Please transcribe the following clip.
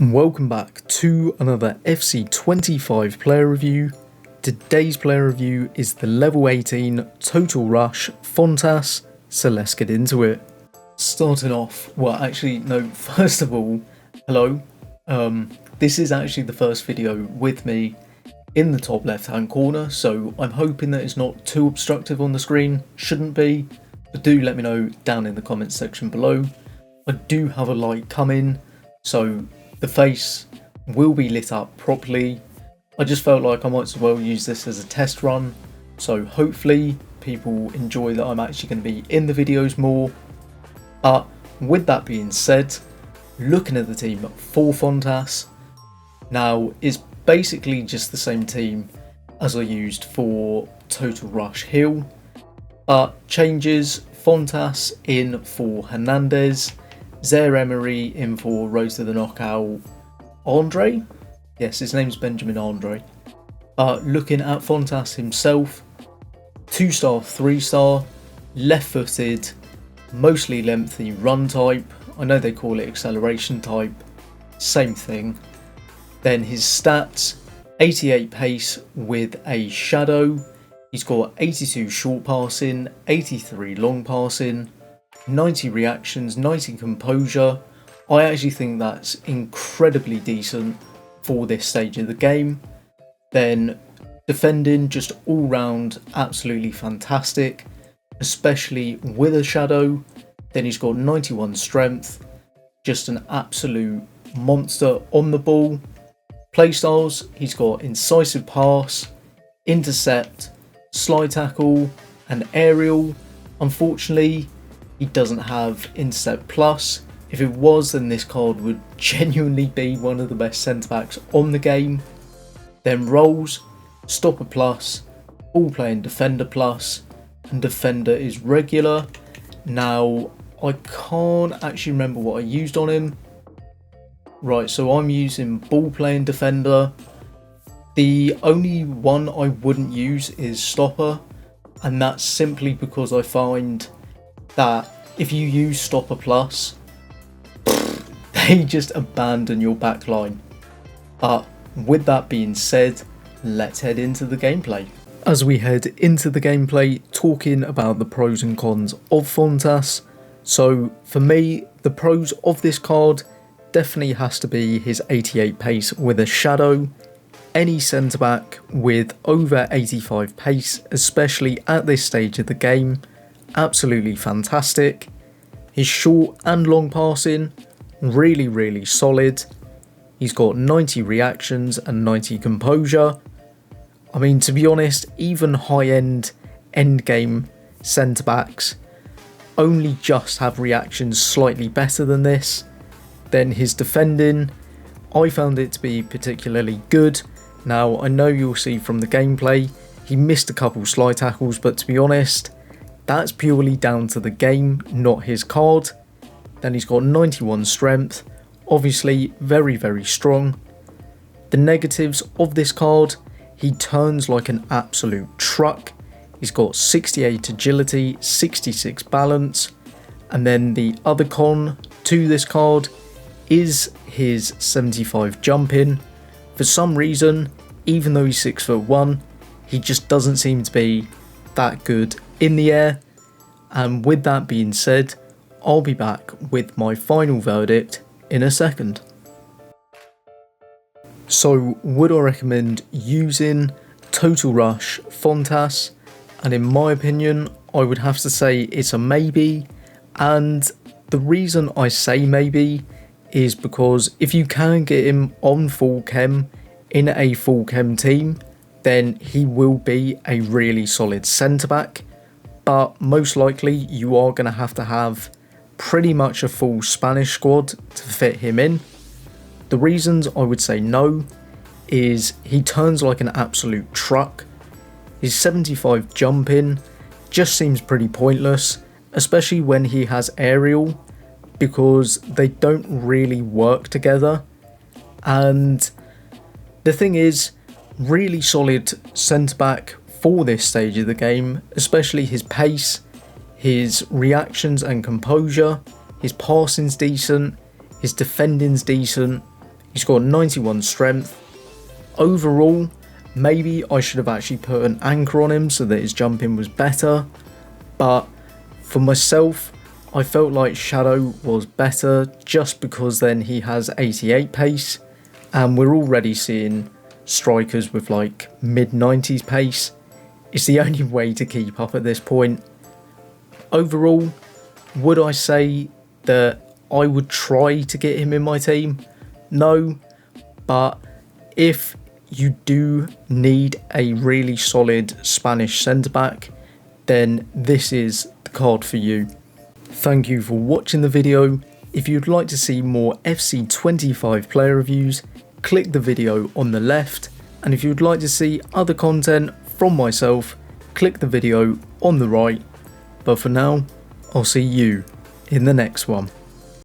Welcome back to another FC25 player review. Today's player review is the level 18 Total Rush Fontas, so let's get into it. Starting off, first of all, hello. This is actually the first video with me in the top left hand corner, so I'm hoping that it's not too obstructive on the screen. Shouldn't be, but do let me know down in the comments section below. I do have a light coming, so the face will be lit up properly. I just felt like I might as well use this as a test run, so hopefully people enjoy that I'm actually going to be in the videos more. But with that being said, looking at the team for Fontas, now it's basically just the same team as I used for Total Rush Hill, but changes: Fontas in for Hernandez, Zaire-Emery in for Road to the Knockout Andre. Yes, his name's Benjamin Andre. Looking at Fontas himself, 2-star, 3-star, left-footed, mostly lengthy run type. I know they call it acceleration type, same thing. Then his stats: 88 pace with a shadow. He's got 82 short passing, 83 long passing, 90 reactions, 90 composure. I actually think that's incredibly decent for this stage of the game. Then defending, just all round absolutely fantastic, especially with a shadow. Then he's got 91 strength, just an absolute monster on the ball. Playstyles: he's got incisive pass, intercept, slide tackle and aerial. Unfortunately, he doesn't have intercept plus. If it was, then this card would genuinely be one of the best centre backs on the game. Then roles: stopper plus, ball playing defender plus, and defender is regular. Now I can't actually remember what I used on him. Right, so I'm using ball playing defender. The only one I wouldn't use is stopper, and that's simply because I find that if you use stopper plus, they just abandon your back line. But with that being said, let's head into the gameplay. As we head into the gameplay, talking about the pros and cons of Fontas. So for me, the pros of this card definitely has to be his 88 pace with a shadow. Any centre back with over 85 pace, especially at this stage of the game, absolutely fantastic. His short and long passing, really solid. He's got 90 reactions and 90 composure. I mean, to be honest, even high-end endgame centre backs only just have reactions slightly better than this. Then his defending, I found it to be particularly good. Now, I know you'll see from the gameplay, he missed a couple slide tackles, but to be honest, that's purely down to the game, not his card. Then he's got 91 strength, obviously very strong. The negatives of this card: he turns like an absolute truck. He's got 68 agility, 66 balance. And then the other con to this card is his 75 jumping. For some reason, even though he's 6'1", he just doesn't seem to be that good in the air. And with that being said, I'll be back with my final verdict in a second. So would I recommend using Total Rush Fontas? And in my opinion, I would have to say it's a maybe. And the reason I say maybe is because if you can get him on full chem in a full chem team, then he will be a really solid centre back. But most likely you are going to have pretty much a full Spanish squad to fit him in. The reasons I would say no is he turns like an absolute truck. His 75 jumping just seems pretty pointless, especially when he has aerial, because they don't really work together. And the thing is, really solid centre back for this stage of the game, especially his pace, his reactions and composure, his passing's decent, his defending's decent, He's got 91 strength. Overall, maybe I should have actually put an anchor on him so that his jumping was better, but for myself, I felt like Shadow was better just because then he has 88 pace, and we're already seeing strikers with like mid-90s pace. It's the only way to keep up at this point. Overall, would I say that I would try to get him in my team? No, but if you do need a really solid Spanish centre-back, then this is the card for you. Thank you for watching the video. If you'd like to see more FC25 player reviews, click the video on the left, and if you'd like to see other content from myself, click the video on the right. But for now, I'll see you in the next one.